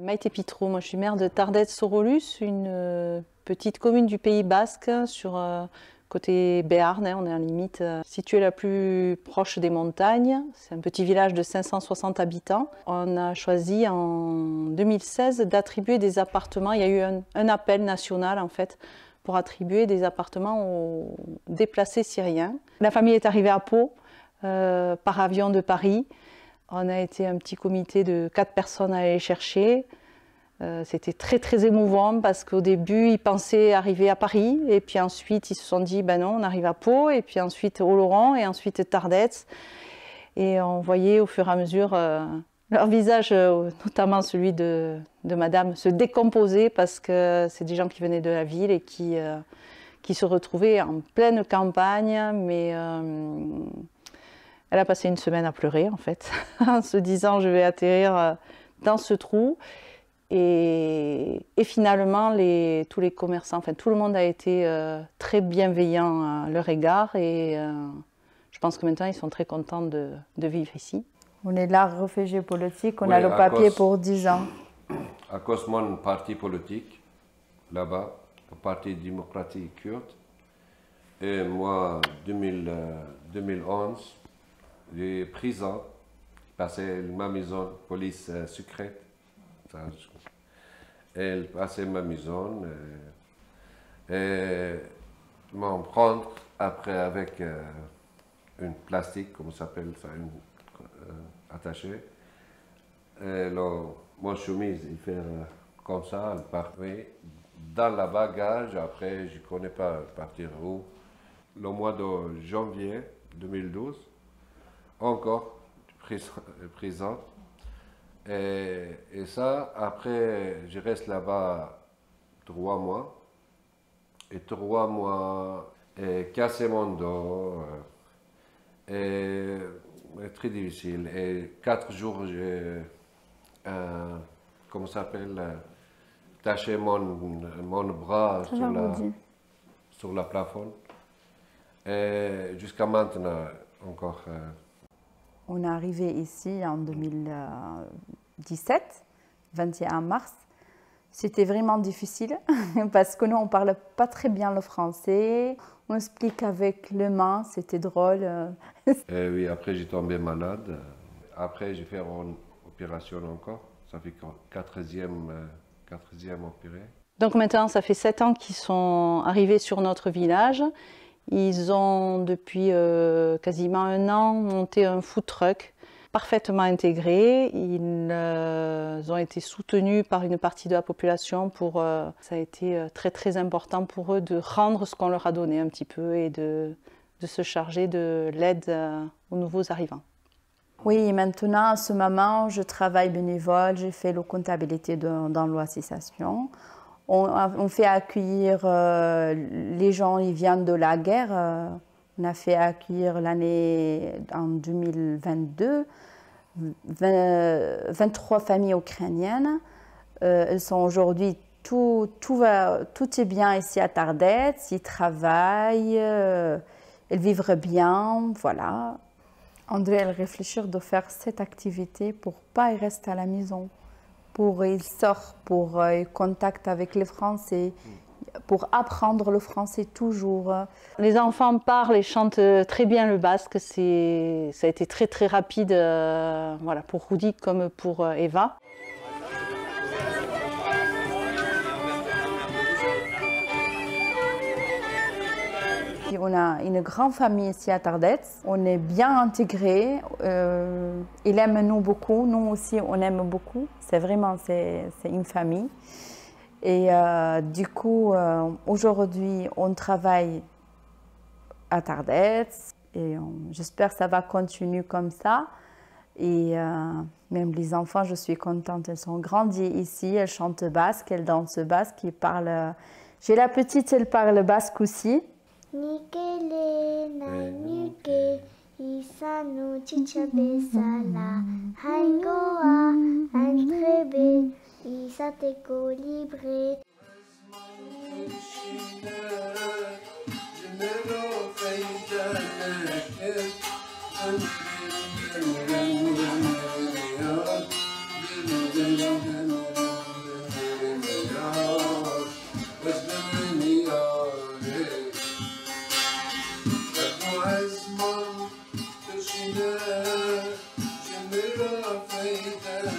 Maïté Pitro, moi je suis maire de Tardets-Sorolus, une petite commune du Pays Basque sur côté Béarn, on est en limite située la plus proche des montagnes. C'est un petit village de 560 habitants. On a choisi en 2016 d'attribuer des appartements. Il y a eu un appel national en fait pour attribuer des appartements aux déplacés syriens. La famille est arrivée à Pau par avion de Paris. On a été un petit comité de 4 personnes à aller les chercher. C'était très émouvant parce qu'au début, ils pensaient arriver à Paris et puis ensuite, ils se sont dit, ben non, on arrive à Pau et puis ensuite Oloron et ensuite Tardets. Et on voyait au fur et à mesure leur visage, notamment celui de madame, se décomposer parce que c'est des gens qui venaient de la ville et qui se retrouvaient en pleine campagne, mais elle a passé une semaine à pleurer en fait, en se disant je vais atterrir dans ce trou. Et finalement, tous les commerçants, enfin tout le monde a été très bienveillant à leur égard et je pense que maintenant ils sont très contents de vivre ici. On est là, réfugiés politiques, on a le papier pour 10 ans. À cause de mon parti politique, là-bas, le Parti démocratique kurde, et moi, 2011, les prisons, passaient ma maison, police secrète. Elle passait ma maison et m'en prendre après avec une plastique, comme ça s'appelle ça, attachée. Et mon chemise, il fait comme ça, elle part. Oui, dans la bagage, après, je ne connais pas partir où. Le mois de janvier 2012, encore prison. Et ça, après, je reste là-bas 3 mois. Et 3 mois, et casser mon dos. Et très difficile. Et 4 jours, j'ai, comment ça s'appelle, taché mon bras sur la plafond. Et jusqu'à maintenant, encore. On est arrivé ici en 2017, 21 mars. C'était vraiment difficile parce que nous, on ne parle pas très bien le français. On explique avec les mains, c'était drôle. Et oui, après j'ai tombé malade. Après j'ai fait une opération encore. Ça fait 4e opéré. Donc maintenant, ça fait 7 ans qu'ils sont arrivés sur notre village. Ils ont depuis quasiment 1 an monté un food truck parfaitement intégré. Ils ont été soutenus par une partie de la population. Ça a été très important pour eux de rendre ce qu'on leur a donné un petit peu et de se charger de l'aide aux nouveaux arrivants. Oui, maintenant, à ce moment, je travaille bénévole, j'ai fait la comptabilité dans l'association. On fait accueillir les gens qui viennent de la guerre. On a fait accueillir l'année en 2022 23 familles ukrainiennes. Elles sont aujourd'hui, tout est bien ici à Tardets. Ils travaillent, elles vivent bien, voilà. André, elle réfléchit de faire cette activité pour ne pas rester à la maison. Il sort pour contact avec les Français, pour apprendre le français toujours. Les enfants parlent et chantent très bien le basque. Ça a été très rapide voilà, pour Rudy comme pour Eva. On a une grande famille ici à Tardets. On est bien intégrés. Ils aiment nous beaucoup. Nous aussi, on aime beaucoup. C'est vraiment une famille. Et du coup, aujourd'hui, on travaille à Tardets. Et j'espère que ça va continuer comme ça. Et même les enfants, je suis contente. Elles sont grandies ici. Elles chantent basque, elles dansent basque. Elles parlent... J'ai la petite, elle parle basque aussi. Nikele na nuke isanu chichabe sala haigoa antrebe isateko libre. bonita la